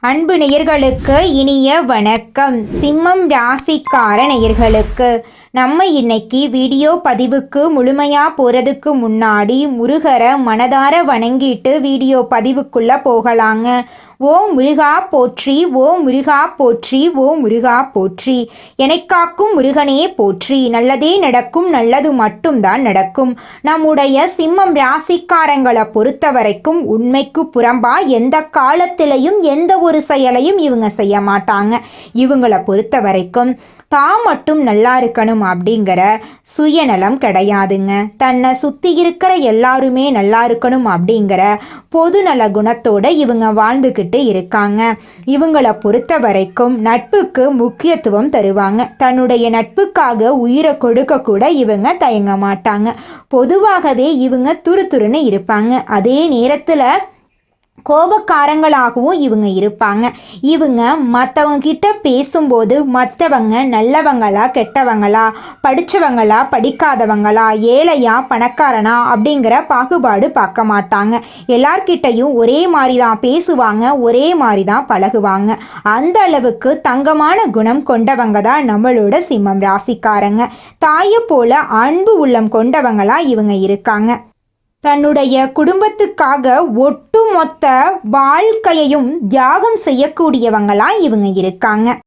அன்பு நேயர்களுக்கு இனிய வணக்கம். சிம்மம் ராசிக்கார நேயர்களுக்கு நம்ம இன்னைக்கு வீடியோ பதிவுக்கு முழுமையாக போகிறதுக்கு முன்னாடி முருகரை மனதார வணங்கிட்டு வீடியோ பதிவுக்குள்ளே போகலாங்க. ஓ முருகா போற்றி, ஓ முருகா போற்றி, ஓ முருகா போற்றி, எனக்காக்கும் முருகனே போற்றி. நல்லதே நடக்கும், நல்லது மட்டும்தான் நடக்கும். நம்முடைய சிம்மம் ராசிக்காரங்களை பொறுத்த வரைக்கும் உண்மைக்கு புறம்பா எந்த காலத்திலையும் எந்த ஒரு செயலையும் இவங்க செய்ய மாட்டாங்க. இவங்களை பொறுத்த வரைக்கும் தான் மட்டும் நல்லா இருக்கணும் அப்படிங்கிற சுயநலம் கிடையாதுங்க. தன்னை சுற்றி இருக்கிற எல்லாருமே நல்லா இருக்கணும் அப்படிங்கிற பொதுநல குணத்தோட இவங்க வாழ்ந்துக்கிட்டு இருக்காங்க. இவங்களை பொறுத்த வரைக்கும் நட்புக்கு முக்கியத்துவம் தருவாங்க. தன்னுடைய நட்புக்காக உயிரை கொடுக்க கூட இவங்க தயங்க மாட்டாங்க. பொதுவாகவே இவங்க துருதுருன்னு இருப்பாங்க. அதே நேரத்தில் கோபக்காரங்களாகவும் இவங்க இருப்பாங்க. இவங்க மற்றவங்க கிட்ட பேசும்போது மற்றவங்க நல்லவங்களா கெட்டவங்களா, படித்தவங்களா படிக்காதவங்களா, ஏழையா பணக்காரனா அப்படிங்கிற பாகுபாடு பார்க்க மாட்டாங்க. எல்லார்கிட்டையும் ஒரே மாதிரி தான் பேசுவாங்க, ஒரே மாதிரி தான் பழகுவாங்க. அந்த அளவுக்கு தங்கமான குணம் கொண்டவங்க தான் நம்மளோட சிம்மம் ராசிக்காரங்க. தாயை போல அன்பு உள்ளம் கொண்டவங்களா இவங்க இருக்காங்க. தன்னுடைய குடும்பத்துக்காக ஒட்டுமொத்த வாழ்க்கையையும் தியாகம் செய்யக்கூடியவங்களா இவங்க இருக்காங்க.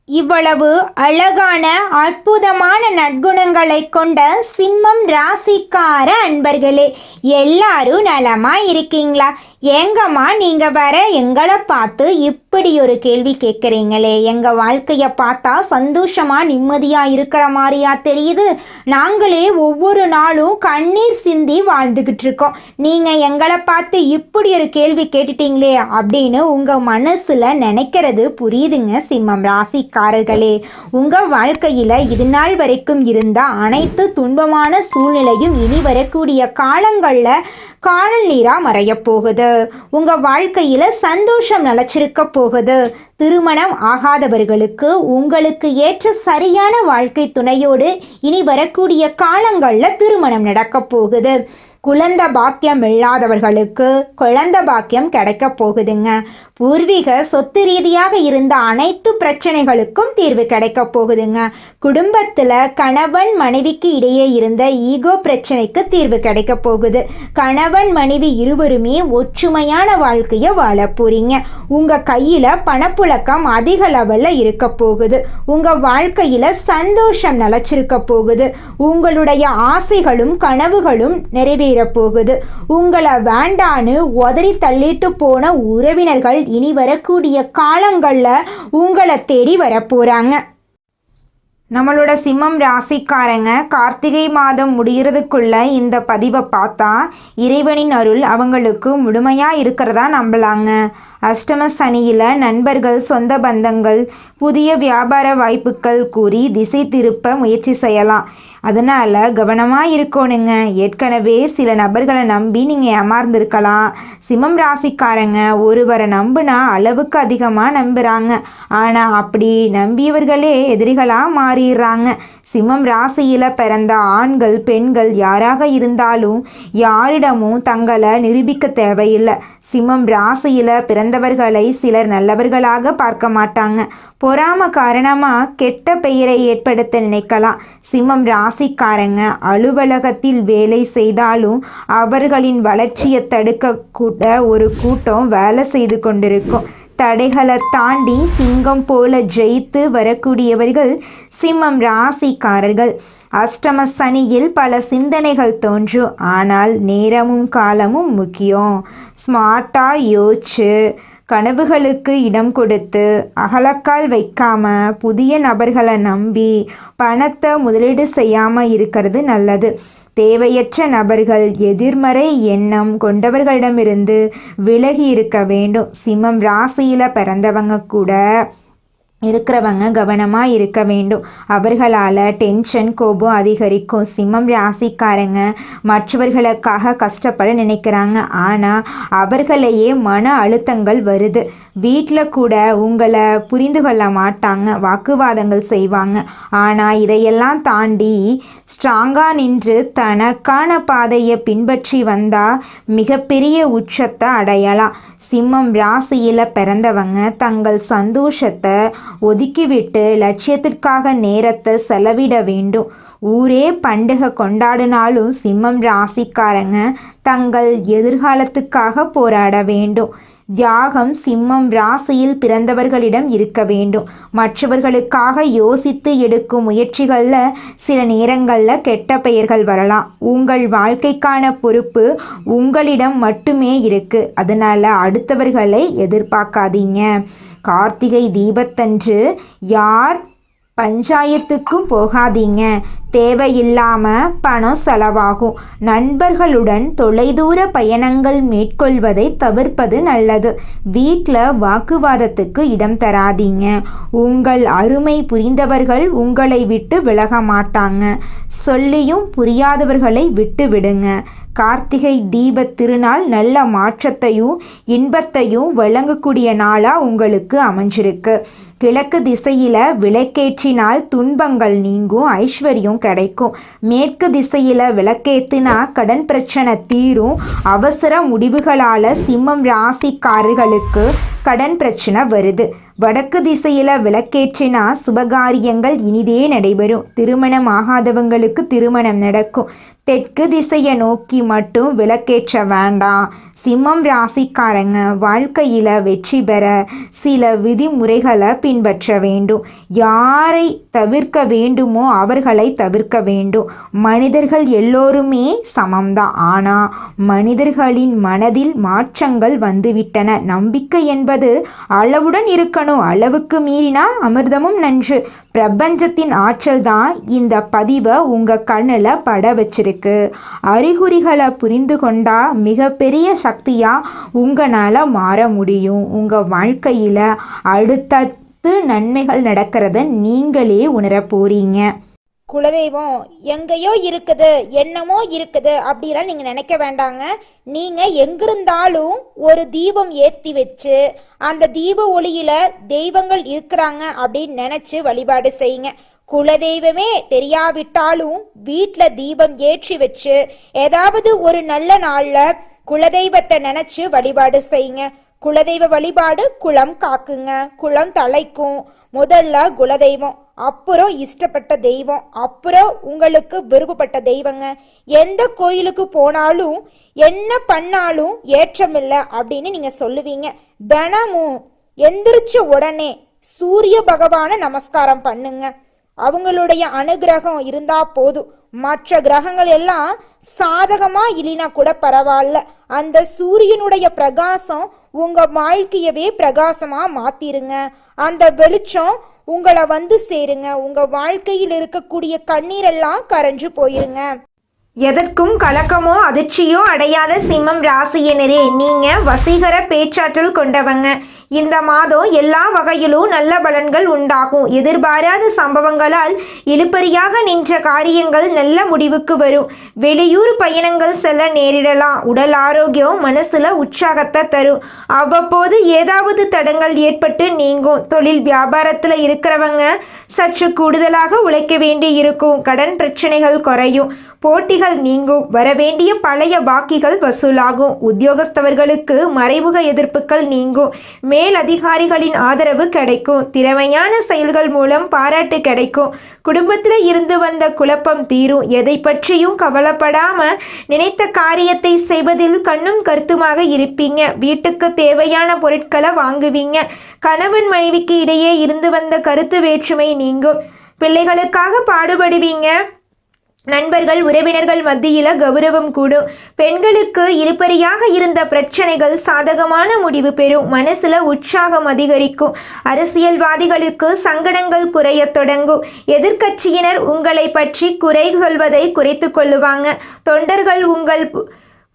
இவ்வளவு அழகான அற்புதமான நற்குணங்களை கொண்ட சிம்மம் ராசிக்கார அன்பர்களே, எல்லாரும் நலமா இருக்கீங்களா? ஏங்கம்மா நீங்க வர எங்களை பார்த்து இப்படி ஒரு கேள்வி கேட்குறீங்களே, எங்க வாழ்க்கைய பார்த்தா சந்தோஷமா நிம்மதியா இருக்கிற மாதிரியா தெரியுது. நாங்களே ஒவ்வொரு நாளும் கண்ணீர் சிந்தி வாழ்ந்துகிட்டு இருக்கோம். நீங்க எங்களை பார்த்து இப்படி ஒரு கேள்வி கேட்டுட்டீங்களே அப்படின்னு உங்க மனசுல நினைக்கிறது புரியுதுங்க சிம்மம் ராசிக்காரர்களே. உங்க வாழ்க்கையில இது நாள் வரைக்கும் இருந்த அனைத்து துன்பமான சூழ்நிலையும் இனி வரக்கூடிய காலங்கள்ல காணல் நீரா மறைய போகுது. உங்க வாழ்க்கையில சந்தோஷம் நிலைச்சிருக்க போகுது. திருமணம் ஆகாதவர்களுக்கு உங்களுக்கு ஏற்ற சரியான வாழ்க்கை துணையோடு இனி வரக்கூடிய காலங்கள்ல திருமணம் நடக்க போகுது. குழந்தை பாக்கியம் இல்லாதவர்களுக்கு குழந்தை பாக்கியம் கிடைக்க போகுதுங்க. பூர்வீக சொத்து ரீதியாக இருந்த அனைத்து பிரச்சனைகளுக்கும் தீர்வு கிடைக்க போகுதுங்க. குடும்பத்தில் கணவன் மனைவிக்கு இடையே இருந்த ஈகோ பிரச்சனைக்கு தீர்வு கிடைக்க போகுது. கணவன் மனைவி இருவருமே ஒற்றுமையான வாழ்க்கையை வாழ போறீங்க. உங்க கையில பணப்புழக்கம் அதிக லெவல்ல இருக்க போகுது. உங்க வாழ்க்கையில சந்தோஷம் நிலைச்சிருக்க போகுது. உங்களுடைய ஆசைகளும் கனவுகளும் நிறைவேற போகுது. உங்களை வேண்டான்னு உதறி தள்ளிட்டு போன உறவினர்கள் இனி வரக்கூடிய காலங்கள்ல உங்களை தேடி வர போறாங்க. நம்மளோட சிம்மம் ராசிக்காரங்க கார்த்திகை மாதம் முடிகிறதுக்குள்ள இந்த பதிவை பார்த்தா இறைவனின் அருள் அவங்களுக்கு முழுமையாக இருக்கிறதா நம்பலாங்க. அஷ்டம சனியில் நண்பர்கள், சொந்த பந்தங்கள், புதிய வியாபார வாய்ப்புகள் கூறி திசை திருப்ப முயற்சி செய்யலாம். அதனால் கவனமாக இருக்கணுங்க. ஏற்கனவே சில நபர்களை நம்பி நீங்கள் ஏமாந்துருக்கலாம். சிம்மம் ராசிக்காரங்க ஒருவரை நம்பினா அளவுக்கு அதிகமாக நம்புகிறாங்க. ஆனால் அப்படி நம்பியவர்களே எதிரிகளாக மாறிடுறாங்க. சிம்மம் ராசியில் பிறந்த ஆண்கள் பெண்கள் யாராக இருந்தாலும் யாரிடமும் தங்களை நிரூபிக்க தேவையில்லை. சிம்மம் ராசியில் பிறந்தவர்களை சிலர் நல்லவர்களாக பார்க்க மாட்டாங்க. பொறாம காரணமாக கெட்ட பெயரை ஏற்படுத்த நினைக்கலாம். சிம்மம் ராசிக்காரங்க அலுவலகத்தில் வேலை செய்தாலும் அவர்களின் வளர்ச்சியை தடுக்க கூட ஒரு கூட்டம் வேலை செய்து கொண்டிருக்கும். தடைகளை தாண்டி சிங்கம் போல ஜெயித்து வரக்கூடியவர்கள் சிம்மம் ராசிக்காரர்கள். அஷ்டம சனியில் பல சிந்தனைகள் தோன்றும். ஆனால் நேரமும் காலமும் முக்கியம். ஸ்மார்ட்டாக யோசிச்சு கனவுகளுக்கு இடம் கொடுத்து அகலக்கால் வைக்காம புதிய நபர்களை நம்பி பணத்தை முதலீடு செய்யாமல் இருக்கிறது நல்லது. தேவையற்ற நபர்கள், எதிர்மறை எண்ணம் கொண்டவர்களிடமிருந்து விலகி இருக்க வேண்டும். சிம்மம் ராசியில் பிறந்தவங்க கூட இருக்கிறவங்க கவனமாக இருக்க வேண்டும். அவர்களால் டென்ஷன் கோபம் அதிகரிக்கும். சிம்மம் ராசிக்காரங்க மற்றவர்களுக்காக கஷ்டப்பட நினைக்கிறாங்க. ஆனால் அவர்களையே மன அழுத்தங்கள் வருது. வீட்டில் கூட உங்களை புரிந்து கொள்ள மாட்டாங்க, வாக்குவாதங்கள் செய்வாங்க. ஆனால் இதையெல்லாம் தாண்டி ஸ்ட்ராங்காக நின்று தனக்கான பாதையை பின்பற்றி வந்தால் மிகப்பெரிய உச்சத்தை அடையலாம். சிம்மம் ராசியில் பிறந்தவங்க தங்கள் சந்தோஷத்தை ஒதுக்கிவிட்டு லட்சியத்திற்காக நேரத்தை செலவிட வேண்டும். ஊரே பண்டிகை கொண்டாடினாலும் சிம்மம் ராசிக்காரங்க தங்கள் எதிர்காலத்துக்காக போராட வேண்டும். தியாகம் சிம்மம் ராசியில் பிறந்தவர்களிடம் இருக்க வேண்டும். மற்றவர்களுக்காக யோசித்து எடுக்கும் முயற்சிகளில் சில நேரங்களில் கெட்ட பெயர்கள் வரலாம். உங்கள் வாழ்க்கைக்கான பொறுப்பு உங்களிடம் மட்டுமே இருக்கு. அதனால அடுத்தவர்களை எதிர்பார்க்காதீங்க. கார்த்திகை தீபத்தன்று யார் பஞ்சாயத்துக்கும் போகாதீங்க. தேவையில்லாமல் பணம் செலவாகும். நண்பர்களுடன் தொலைதூர பயணங்கள் மேற்கொள்வதை தவிர்ப்பது நல்லது. வீட்டில் வாக்குவாதத்துக்கு இடம் தராதீங்க. உங்கள் அருமை புரிந்தவர்கள் உங்களை விட்டு விலக மாட்டாங்க. சொல்லியும் புரியாதவர்களை விட்டு விடுங்க. கார்த்திகை தீப திருநாள் நல்ல மாற்றத்தையும் இன்பத்தையும் வழங்கக்கூடிய நாளாக உங்களுக்கு அமைஞ்சிருக்கு. கிழக்கு திசையில் விளக்கேற்றினால் துன்பங்கள் நீங்கும், ஐஸ்வர்யம் கிடைக்கும். மேற்கு திசையில் விளக்கேற்றினா கடன் பிரச்சனை தீரும். அவசர முடிவுகளால் சிம்மம் ராசிக்காரர்களுக்கு கடன் பிரச்சனை வருது. வடக்கு திசையில் விளக்கேற்றினா சுபகாரியங்கள் இனிதே நடைபெறும். திருமணம் ஆகாதவங்களுக்கு திருமணம் நடக்கும். தெற்கு திசையை நோக்கி மட்டும் விளக்கேற்ற வேண்டாம். சிம்மம் ராசிக்காரங்க வாழ்க்கையில் வெற்றி பெற சில விதிமுறைகளை பின்பற்ற வேண்டும். யாரை தவிர்க்க வேண்டுமோ அவர்களை தவிர்க்க வேண்டும். மனிதர்கள் எல்லோருமே சமம்தான். ஆனால் மனிதர்களின் மனதில் மாற்றங்கள் வந்துவிட்டன. நம்பிக்கை என்பது அளவுடன் இருக்கணும். அளவுக்கு மீறினா அமிர்தமும் நன்று. பிரபஞ்சத்தின் ஆற்றல் தான் இந்த பதிவை உங்கள் கண்ணில் பட வச்சிருக்கு. அறிகுறிகளை புரிந்து கொண்டா மிகப்பெரிய சக்தியாக உங்களால் மாற முடியும். உங்கள் வாழ்க்கையில் அடுத்தடுத்து நன்மைகள் நடக்கிறத நீங்களே உணர போறீங்க. குலதெய்வம் எங்கேயோ இருக்குது, என்னமோ இருக்குது அப்படிலாம் நீங்கள் நினைக்க வேண்டாங்க. நீங்கள் எங்கிருந்தாலும் ஒரு தீபம் ஏற்றி வச்சு அந்த தீப ஒளியில் தெய்வங்கள் இருக்கிறாங்க அப்படின்னு நினச்சி வழிபாடு செய்யுங்க. குலதெய்வமே தெரியாவிட்டாலும் வீட்டில் தீபம் ஏற்றி வச்சு ஏதாவது ஒரு நல்ல நாளில் குலதெய்வத்தை நினச்சி வழிபாடு செய்யுங்க. குலதெய்வ வழிபாடு குலம் காக்குங்க, குலம் தலைக்கும். முதல்ல குலதெய்வம், அப்புறம் இஷ்டப்பட்ட தெய்வம், அப்புறம் உங்களுக்கு விருப்பப்பட்ட தெய்வங்க. எந்த கோயிலுக்கு போனாலும் என்ன பண்ணாலும் ஏற்றமில்லை அப்படின்னு நீங்க சொல்லுவீங்க. தினமும் எந்திரிச்ச உடனே சூரிய பகவானை நமஸ்காரம் பண்ணுங்க. அவங்களுடைய அனுகிரகம் இருந்தா போதும். மற்ற கிரகங்கள் எல்லாம் சாதகமா இல்லைனா கூட பரவாயில்ல. அந்த சூரியனுடைய பிரகாசம் உங்க வாழ்க்கையவே பிரகாசமா மாத்திருங்க. அந்த வெளிச்சம் உங்களை வந்து சேருங்க. உங்க வாழ்க்கையில் இருக்கக்கூடிய கண்ணீரெல்லாம் கரைஞ்சு போயிருங்க. எதற்கும் கலக்கமோ அதிர்ச்சியோ அடையாத சிம்மம் ராசியினரே, நீங்க வசீகர பேச்சாற்றல் கொண்டவங்க. இந்த மாதம் எல்லா வகையிலும் நல்ல பலன்கள் உண்டாகும். எதிர்பாராத சம்பவங்களால் இழுபறியாக நின்ற காரியங்கள் நல்ல முடிவுக்கு வரும். வெளியூர் பயணங்கள் செல்ல நேரிடலாம். உடல் ஆரோக்கியம் மனசுல உற்சாகத்தை தரும். அவ்வப்போது ஏதாவது தடங்கள் ஏற்பட்டு நீங்கும். தொழில் வியாபாரத்தில் இருக்கிறவங்க சற்று கூடுதலாக உழைக்க வேண்டி இருக்கும். கடன் பிரச்சனைகள் குறையும். போட்டிகள் நீங்கும். வரவேண்டிய பழைய பாக்கிகள் வசூலாகும். உத்தியோகஸ்தவர்களுக்கு மறைமுக எதிர்ப்புகள் நீங்கும். மேல் அதிகாரிகளின் ஆதரவு கிடைக்கும். திறமையான செயல்கள் மூலம் பாராட்டு கிடைக்கும். குடும்பத்தில் இருந்து வந்த குழப்பம் தீரும். எதை பற்றியும் கவலைப்படாம நினைத்த காரியத்தை செய்வதில் கண்ணும் கருத்துமாக இருப்பீங்க. வீட்டுக்கு தேவையான பொருட்களை வாங்குவீங்க. கணவன் மனைவிக்கு இடையே இருந்து வந்த கருத்து வேற்றுமை நீங்கும். பிள்ளைகளுக்காக பாடுபடுவீங்க. நண்பர்கள் உறவினர்கள் மத்தியில் கௌரவம் கூடும். பெண்களுக்கு இழுபறியாக இருந்த பிரச்சனைகள் சாதகமான முடிவு பெறும். மனசுல உற்சாகம் அதிகரிக்கும். அரசியல்வாதிகளுக்கு சங்கடங்கள் குறைய தொடங்கும். எதிர்க்கட்சியினர் உங்களை பற்றி குறை சொல்வதை குறைத்து கொள்ளுவாங்க. தொண்டர்கள் உங்கள்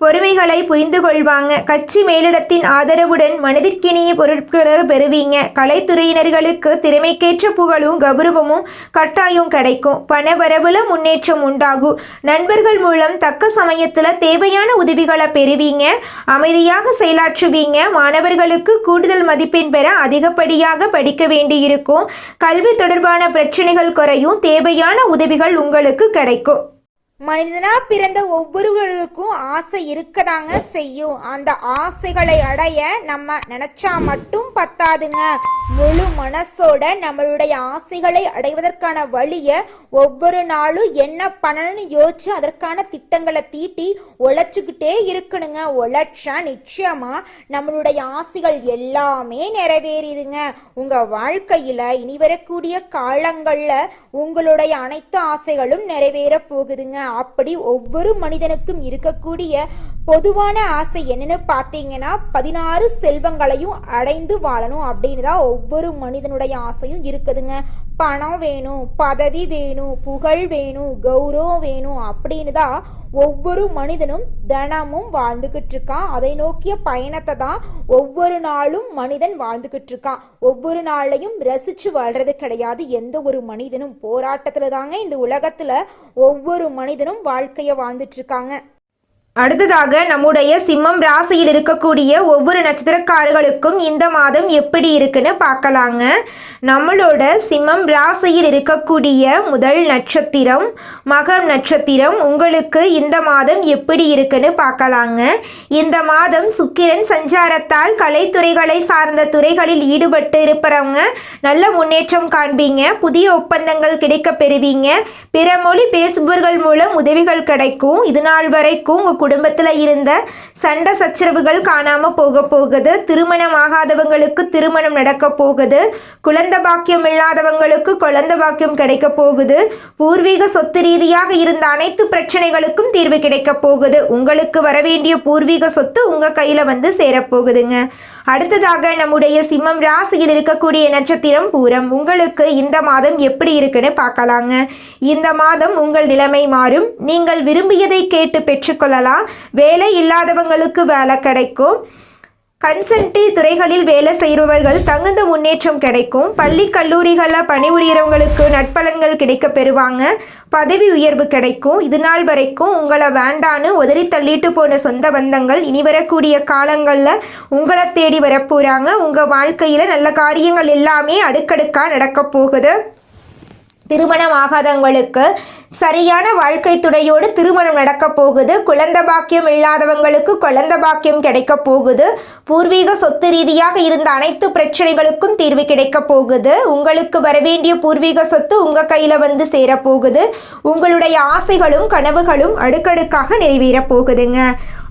பொறுமைகளை புரிந்து கொள்வாங்க. கட்சி மேலிடத்தின் ஆதரவுடன் மனதிற்கினிய பொருட்களை பெறுவீங்க. கலைத்துறையினர்களுக்கு திறமைக்கேற்ற புகழும் கௌரவமும் கட்டாயம் கிடைக்கும். பணவரவுல முன்னேற்றம் உண்டாகும். நண்பர்கள் மூலம் தக்க சமயத்தில் தேவையான உதவிகளை பெறுவீங்க. அமைதியாக செயலாற்றுவீங்க. மாணவர்களுக்கு கூடுதல் மதிப்பெண் பெற அதிகப்படியாக படிக்க வேண்டியிருக்கும். கல்வி தொடர்பான பிரச்சனைகள் குறையும். தேவையான உதவிகள் உங்களுக்கு கிடைக்கும். மனிதனா பிறந்த ஒவ்வொருவருக்கும் ஆசை இருக்கதாங்க செய்யும். அந்த ஆசைகளை அடைய நம்ம நினைச்சா மட்டும் பத்தாதுங்க. முழு மனசோட நம்மளுடைய ஆசைகளை அடைவதற்கான வழியை ஒவ்வொரு நாளும் என்ன பண்ணணும்னு யோசிச்சு அதற்கான திட்டங்களை தீட்டி உழைச்சுக்கிட்டே இருக்கணுங்க. உழைச்சா நிச்சயமா நம்மளுடைய ஆசைகள் எல்லாமே நிறைவேறிடுங்க. உங்க வாழ்க்கையில இனி வரக்கூடிய காலங்கள்ல உங்களுடைய அனைத்து ஆசைகளும் நிறைவேற போகுதுங்க. அப்படி ஒவ்வொரு மனிதனுக்கும் இருக்கக்கூடிய பொதுவான ஆசை என்னன்னு பார்த்தீங்கன்னா 16 செல்வங்களையும் அடைந்து வாழணும் அப்படின்னு தான் ஒவ்வொரு மனிதனுடைய ஆசையும் இருக்குதுங்க. பணம் வேணும், பதவி வேணும், புகழ் வேணும், கௌரவம் வேணும் அப்படின்னு தான் ஒவ்வொரு மனிதனும் தினமும் வாழ்ந்துகிட்டு இருக்கான். அதை நோக்கிய பயணத்தை தான் ஒவ்வொரு நாளும் மனிதன் வாழ்ந்துகிட்டு இருக்கான். ஒவ்வொரு நாளையும் ரசிச்சு வாழ்றது கிடையாது. எந்த ஒரு மனிதனும் போராட்டத்துல தாங்க இந்த உலகத்துல ஒவ்வொரு மனிதனும் வாழ்க்கைய வாழ்ந்துட்டு இருக்காங்க. அடுத்ததாக நம்முடைய சிம்மம் ராசியில் இருக்கக்கூடிய ஒவ்வொரு நட்சத்திரக்காரர்களுக்கும் இந்த மாதம் எப்படி இருக்குன்னு பார்க்கலாங்க. நம்மளோட சிம்மம் ராசியில் இருக்கக்கூடிய முதல் நட்சத்திரம் மகம் நட்சத்திரம். உங்களுக்கு இந்த மாதம் எப்படி இருக்குன்னு பார்க்கலாங்க. இந்த மாதம் சுக்கிரன் சஞ்சாரத்தால் கலைத்துறைகளை சார்ந்த துறைகளில் ஈடுபட்டு இருப்பவங்க நல்ல முன்னேற்றம் காண்பீங்க. புதிய ஒப்பந்தங்கள் கிடைக்க பெறுவீங்க. பிற மொழி பேசுபவர்கள் மூலம் உதவிகள் கிடைக்கும். இது நாள் வரைக்கும் உங்கள் குடும்பத்தில் இருந்த சண்டை சச்சரவுகள் காணாமல் போகுது. திருமணம் ஆகாதவங்களுக்கு திருமணம் நடக்க போகுது. குழந்தை பாக்கியம் இல்லாதவங்களுக்கு குழந்தை பாக்கியம் கிடைக்க போகுது. பூர்வீக சொத்து ரீதியாக இருந்த அனைத்து பிரச்சனைகளுக்கும் தீர்வு கிடைக்க போகுது. உங்களுக்கு வரவேண்டிய பூர்வீக சொத்து உங்கள் கையில் வந்து சேரப்போகுதுங்க. அடுத்ததாக நம்முடைய சிம்மம் ராசியில் இருக்கக்கூடிய நட்சத்திரம் பூரம். உங்களுக்கு இந்த மாதம் எப்படி இருக்குன்னு பார்க்கலாங்க. இந்த மாதம் உங்கள் நிலைமை மாறும். நீங்கள் விரும்பியதை கேட்டு பெற்றுக்கொள்ளலாம். வேலை இல்லாதவங்களுக்கு வேலை கிடைக்கும். கன்சல்டி துறைகளில் வேலை செய்கிறவர்கள் தகுந்த முன்னேற்றம் கிடைக்கும். பள்ளி கல்லூரிகளில் பணிபுரியறவங்களுக்கு நட்பலன்கள் கிடைக்க பெறுவாங்க. பதவி உயர்வு கிடைக்கும். இது நாள் வரைக்கும் உங்களை வேண்டான்னு உதறி தள்ளிட்டு போன சொந்த பந்தங்கள் இனி வரக்கூடிய காலங்களில் உங்களை தேடி வரப்போகிறாங்க. உங்கள் வாழ்க்கையில் நல்ல காரியங்கள் எல்லாமே அடுக்கடுக்காக நடக்க போகுது. திருமணம் ஆகாதவங்களுக்கு சரியான வாழ்க்கை துணையோடு திருமணம் நடக்க போகுது. குழந்தை பாக்கியம் இல்லாதவங்களுக்கு குழந்தை பாக்கியம் கிடைக்க போகுது. பூர்வீக சொத்து ரீதியாக இருந்த அனைத்து பிரச்சனைகளுக்கும் தீர்வு கிடைக்க போகுது. உங்களுக்கு வரவேண்டிய பூர்வீக சொத்து உங்கள் கையில் வந்து சேரப்போகுது. உங்களுடைய ஆசைகளும் கனவுகளும் அடுக்கடுக்காக நிறைவேற போகுதுங்க.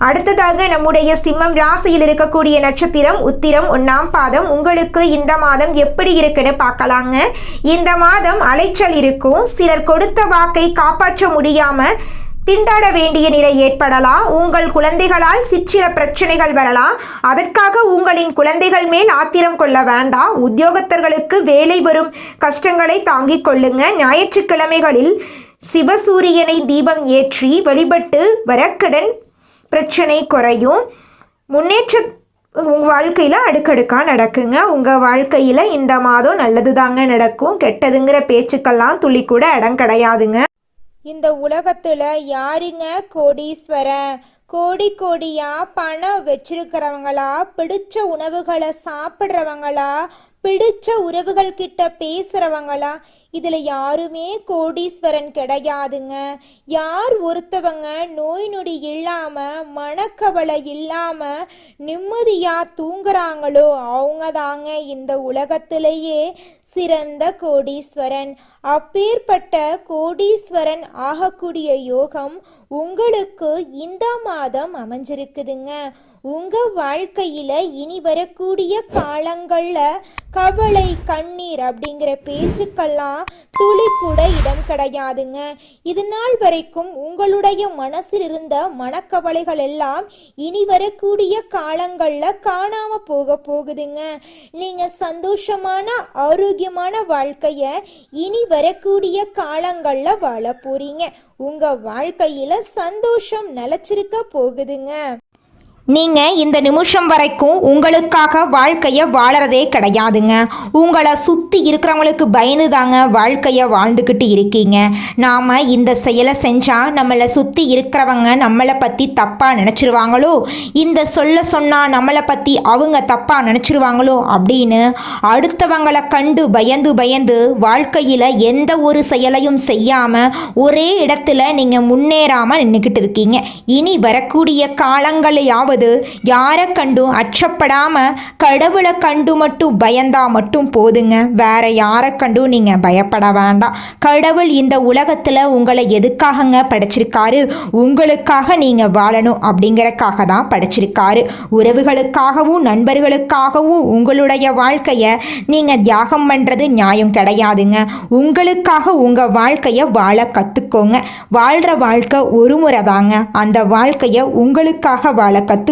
அடுத்ததாக நம்முடைய சிம்மம் ராசியில் இருக்கக்கூடிய நட்சத்திரம் உத்திரம் 1ஆம் பாதம். உங்களுக்கு இந்த மாதம் எப்படி இருக்குன்னு பார்க்கலாங்க. இந்த மாதம் அலைச்சல் இருக்கும். சிலர் கொடுத்த வாக்கை காப்பாற்ற முடியாம திண்டாட வேண்டிய நிலை ஏற்படலாம். உங்கள் குழந்தைகளால் சிற்சில பிரச்சனைகள் வரலாம். அதற்காக உங்களின் குழந்தைகள் மேல் ஆத்திரம் கொள்ள வேண்டாம். உத்தியோகத்தர்களுக்கு வேலை வரும் கஷ்டங்களை தாங்கிக் கொள்ளுங்க. ஞாயிற்றுக்கிழமைகளில் சிவசூரியனை தீபம் ஏற்றி வழிபட்டு வரக்கடன் பிரச்சனை குறையும். முன்னேற்ற உங்கள் வாழ்க்கையில் அடுக்கடுக்காக நடக்குங்க. உங்கள் வாழ்க்கையில் இந்த மாதம் நல்லது தாங்க நடக்கும். கெட்டதுங்கிற பேச்சுக்கெல்லாம் துளி கூட இடம் கிடையாதுங்க. இந்த உலகத்துல யாருங்க கோடீஸ்வரன்? கோடி கோடியா பணம் வச்சிருக்கிறவங்களா, பிடிச்ச உணவுகளை சாப்பிட்றவங்களா, பிடிச்ச உறவுகள் கிட்ட பேசுறவங்களா? இதுல யாருமே கோடீஸ்வரன் கிடையாதுங்க. யார் ஒருத்தவங்க நோய் நொடி இல்லாம மனக்கவலை இல்லாம நிம்மதியா தூங்குறாங்களோ அவங்க தாங்க இந்த உலகத்திலேயே சிறந்த கோடீஸ்வரன். அப்பேற்பட்ட கோடீஸ்வரன் ஆகக்கூடிய யோகம் உங்களுக்கு இந்த மாதம் அமைஞ்சிருக்குதுங்க. உங்க வாழ்க்கையில இனி வரக்கூடிய காலங்கள்ல கவலை கண்ணீர் அப்படிங்கிற பேச்சுக்கெல்லாம் துளி கூட இடம் கிடையாதுங்க. இது நாள் வரைக்கும் உங்களுடைய மனசில் இருந்த மனக்கவலைகள் எல்லாம் இனி வரக்கூடிய காலங்கள்ல காணாம போகுதுங்க. நீங்க சந்தோஷமான ஆரோக்கியமான வாழ்க்கைய இனி வரக்கூடிய காலங்கள்ல வாழ போறீங்க. உங்க வாழ்க்கையில சந்தோஷம் நிலைச்சிருக்க போகுதுங்க. நீங்கள் இந்த நிமிஷம் வரைக்கும் உங்களுக்காக வாழ்க்கையை வாழறதே கிடையாதுங்க. உங்களை சுற்றி இருக்கிறவங்களுக்கு பயந்து தாங்க வாழ்க்கையை வாழ்ந்துக்கிட்டு இருக்கீங்க. நாம் இந்த செயலை செஞ்சால் நம்மளை சுற்றி இருக்கிறவங்க நம்மளை பற்றி தப்பாக நினச்சிருவாங்களோ, இந்த சொன்னால் நம்மளை பற்றி அவங்க தப்பாக நினச்சிருவாங்களோ அப்படின்னு அடுத்தவங்களை கண்டு பயந்து வாழ்க்கையில் எந்த ஒரு செயலையும் செய்யாமல் ஒரே இடத்துல நீங்கள் முன்னேறாமல் நின்றுக்கிட்டு இருக்கீங்க. இனி வரக்கூடிய காலங்களையாவது யாரை கண்டும் அச்சப்படாம கடவுளை கண்டு மட்டும் பயந்தா மட்டும் போதுங்க. வேற யாரை கண்டும் நீங்க பயப்பட வேண்டாம். கடவுள் இந்த உலகத்துல உங்களை எதுக்காகங்க படைச்சிருக்காரு? உங்களுக்காக நீங்க வாழணும் அப்படிங்கறக்காக தான் படைச்சிருக்காரு. உறவுகளுக்காகவும் நண்பர்களுக்காகவும் உங்களுடைய வாழ்க்கைய நீங்க தியாகம் பண்றது நியாயம் கிடையாதுங்க. உங்களுக்காக உங்க வாழ்க்கைய வாழ கத்துக்கோங்க. வாழ்ற வாழ்க்கை ஒரு முறை தாங்க. அந்த வாழ்க்கைய உங்களுக்காக வாழ கத்துக்கோங்க.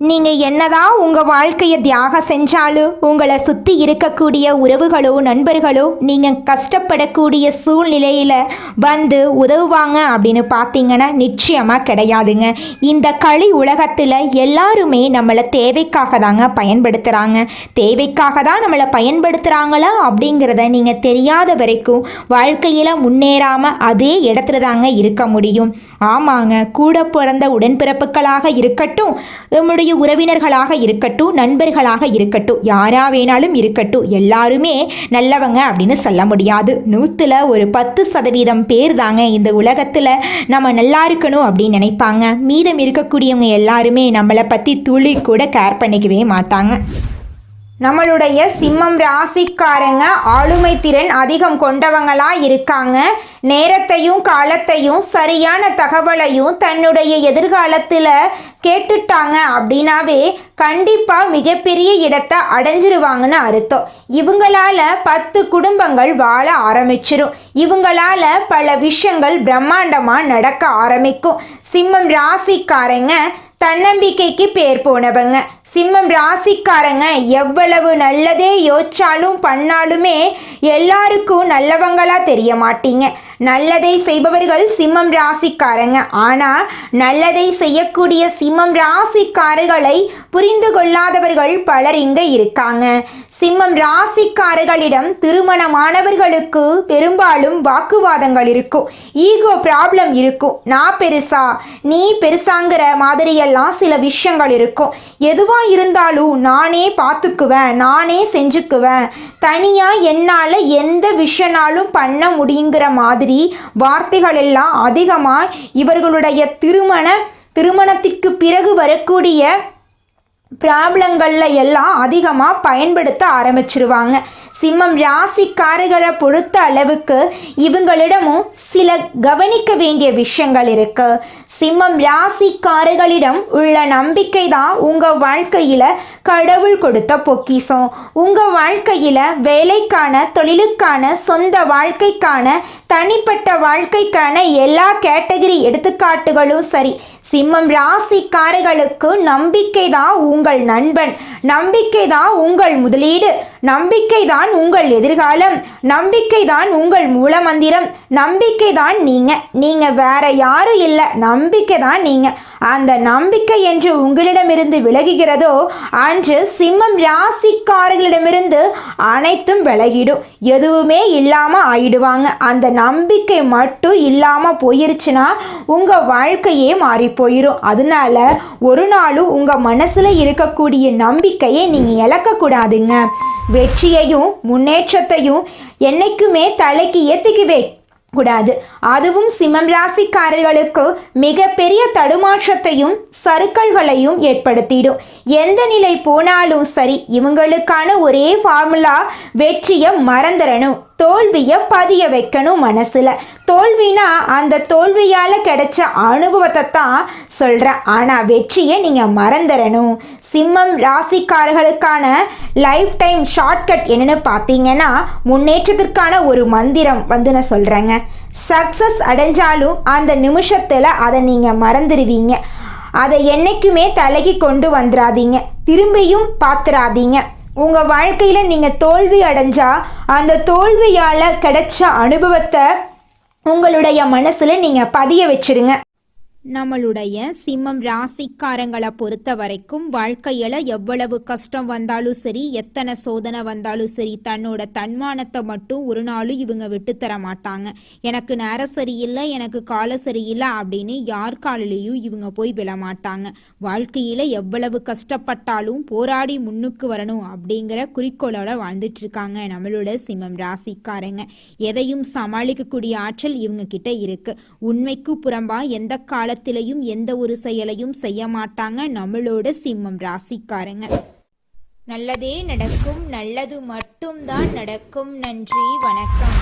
நீங்கள் என்னதான் உங்கள் வாழ்க்கையை தியாகம் செஞ்சாலும் உங்களை சுற்றி இருக்கக்கூடிய உறவுகளோ நண்பர்களோ நீங்கள் கஷ்டப்படக்கூடிய சூழ்நிலையில் வந்து உதவுவாங்க அப்படின்னு பார்த்தீங்கன்னா நிச்சயமாக கிடையாதுங்க. இந்த களி உலகத்தில் எல்லாருமே நம்மளை தேவைக்காக தாங்க பயன்படுத்துகிறாங்க. தேவைக்காக தான் நம்மளை பயன்படுத்துகிறாங்களா அப்படிங்கிறத நீங்கள் தெரியாத வரைக்கும் வாழ்க்கையில் முன்னேறாமல் அதே இடத்துல தாங்க இருக்க முடியும். ஆமாங்க, கூட பிறந்த உடன்பிறப்புகளாக இருக்கட்டும், நம்முடைய உறவினர்களாக இருக்கட்டும், நண்பர்களாக இருக்கட்டும், யாரா வேணாலும் இருக்கட்டும், எல்லாருமே நல்லவங்க அப்படின்னு சொல்ல முடியாது. 100ல் ஒரு 10% பேர் தாங்க இந்த உலகத்தில் நம்ம நல்லா இருக்கணும் அப்படின்னு நினைப்பாங்க. மீதம் இருக்கக்கூடியவங்க எல்லாருமே நம்மளை பற்றி துளி கூட கேர் பண்ணிக்கவே மாட்டாங்க. நம்மளுடைய சிம்மம் ராசிக்காரங்க ஆளுமை திறன் அதிகம் கொண்டவங்களா இருக்காங்க. நேரத்தையும் காலத்தையும் சரியான தகவலையும் தன்னுடைய எதிர்காலத்தில் கேட்டுட்டாங்க அப்படின்னாவே கண்டிப்பாக மிகப்பெரிய இடத்தை அடைஞ்சிருவாங்கன்னு அர்த்தம். இவங்களால 10 குடும்பங்கள் வாழ ஆரம்பிச்சிரும். இவங்களால பல விஷயங்கள் பிரம்மாண்டமாக நடக்க ஆரம்பிக்கும். சிம்மம் ராசிக்காரங்க தன்னம்பிக்கைக்கு பேர் போனவங்க. சிம்மம் ராசிக்காரங்க எவ்வளவு நல்லதே யோசிச்சாலும் பண்ணாலுமே எல்லாருக்கும் நல்லவங்களா தெரிய மாட்டீங்க. நல்லதை செய்பவர்கள் சிம்மம் ராசிக்காரங்க. ஆனால் நல்லதை செய்யக்கூடிய சிம்மம் ராசிக்காரர்களை புரிந்து கொள்ளாதவர்கள் பலர் இங்கே இருக்காங்க. சிம்மம் ராசிக்காரர்களிடம் திருமணமானவர்களுக்கு பெரும்பாலும் வாக்குவாதங்கள் இருக்கும். ஈகோ ப்ராப்ளம் இருக்கும். நான் பெருசா நீ பெருசாங்கிற மாதிரியெல்லாம் சில விஷயங்கள் இருக்கும். எதுவாக இருந்தாலும் நானே பார்த்துக்குவேன், நானே செஞ்சுக்குவேன், தனியாக என்னால் எந்த விஷயனாலும் பண்ண முடியுங்கிற மாதிரி வார்த்தைகள் எல்லாம் அதிகமாக இவர்களுடைய திருமணத்திற்கு பிறகு வரக்கூடிய ப்ராப்ளங்களில் எல்லாம் அதிகமாக பயன்படுத்த ஆரம்பிச்சிருவாங்க. சிம்மம் ராசிக்காரர்களை பொறுத்த அளவுக்கு இவங்களிடமும் சில கவனிக்க வேண்டிய விஷயங்கள் இருக்கு. சிம்மம் ராசிக்காரர்களிடம் உள்ள நம்பிக்கை தான் உங்கள் வாழ்க்கையில் கடவுள் கொடுத்த பொக்கிஷம். உங்கள் வாழ்க்கையில் வேலைக்கான, தொழிலுக்கான, சொந்த வாழ்க்கைக்கான, தனிப்பட்ட வாழ்க்கைக்கான எல்லா கேட்டகரி எடுத்துக்காட்டுகளும் சரி, சிம்மம் ராசிக்காரர்களுக்கு நம்பிக்கை தான் உங்கள் நண்பன், நம்பிக்கை தான் உங்கள் முதலீடு, நம்பிக்கை தான் உங்கள் எதிர்காலம், நம்பிக்கை தான் உங்கள் மூலமந்திரம், நம்பிக்கை தான் நீங்கள் வேற யாரும் இல்லை, நம்பிக்கை தான் நீங்கள். அந்த நம்பிக்கை என்று உங்களிடமிருந்து விலகுகிறதோ அன்று சிம்மம் ராசிக்காரர்களிடமிருந்து அனைத்தும் விலகிடும். எதுவுமே இல்லாமல் ஆயிடுவாங்க. அந்த நம்பிக்கை மட்டும் இல்லாமல் போயிருச்சுன்னா உங்கள் வாழ்க்கையே மாறி போயிடும். அதனால ஒரு நாளும் உங்கள் மனசில் இருக்கக்கூடிய நம்பிக்கையை நீங்கள் இழக்கக்கூடாதுங்க. வெற்றியையும் முன்னேற்றத்தையும் என்னைக்குமே தலைக்கு ஏற்றிக்கவே கூடாது. அதுவும் சிம்மம் ராசிக்காரர்களுக்கு மிகப்பெரிய தடுமாற்றத்தையும் சறுக்கல்களையும் ஏற்படுத்திடும். எந்த நிலை போனாலும் சரி, இவங்களுக்கான ஒரே ஃபார்முலா வெற்றியை மறந்துடணும், தோல்வியை பதிய வைக்கணும் மனசில். தோல்வினா அந்த தோல்வியால் கிடைச்ச அனுபவத்தை தான் சொல்கிறேன். ஆனால் வெற்றியை நீங்கள் மறந்துடணும். சிம்மம் ராசிக்காரர்களுக்கான லைஃப் டைம் ஷார்ட்கட் என்னென்னு பார்த்தீங்கன்னா, முன்னேற்றத்திற்கான ஒரு மந்திரம் நான் சொல்கிறேங்க. சக்ஸஸ் அடைஞ்சாலும் அந்த நிமிஷத்தில் அதை நீங்கள் மறந்துடுவீங்க. அதை என்றைக்குமே தலைக்கு கொண்டு வந்துடாதீங்க, திரும்பியும் பார்த்துடாதீங்க. உங்கள் வாழ்க்கையில் நீங்கள் தோல்வி அடைஞ்சா அந்த தோல்வியால் கிடைச்ச அனுபவத்தை உங்களுடைய மனசில் நீங்கள் பதிய வச்சுருங்க. நம்மளுடைய சிம்மம் ராசிக்காரங்களை பொறுத்த வரைக்கும் வாழ்க்கையில எவ்வளவு கஷ்டம் வந்தாலும் சரி, எத்தனை சோதனை வந்தாலும் சரி, தன்னோட தன்மானத்தை மட்டும் ஒரு நாளும் இவங்க விட்டு தர மாட்டாங்க. எனக்கு நேரம் சரியில்லை, எனக்கு காலம் சரியில்லை அப்படின்னு யார் காலிலையும் இவங்க போய் விழ மாட்டாங்க. வாழ்க்கையில எவ்வளவு கஷ்டப்பட்டாலும் போராடி முன்னுக்கு வரணும் அப்படிங்கிற குறிக்கோளோட வாழ்ந்துட்டு இருக்காங்க நம்மளோட சிம்மம் ராசிக்காரங்க. எதையும் சமாளிக்கக்கூடிய ஆற்றல் இவங்க கிட்ட இருக்கு. உண்மைக்கு புறம்பா எந்த காலத்திலையும் எந்த ஒரு செயலையும் செய்ய மாட்டாங்க நம்மளோட சிம்மம் ராசிக்காரங்க. நல்லதே நடக்கும், நல்லது மட்டும்தான் நடக்கும். நன்றி, வணக்கம்.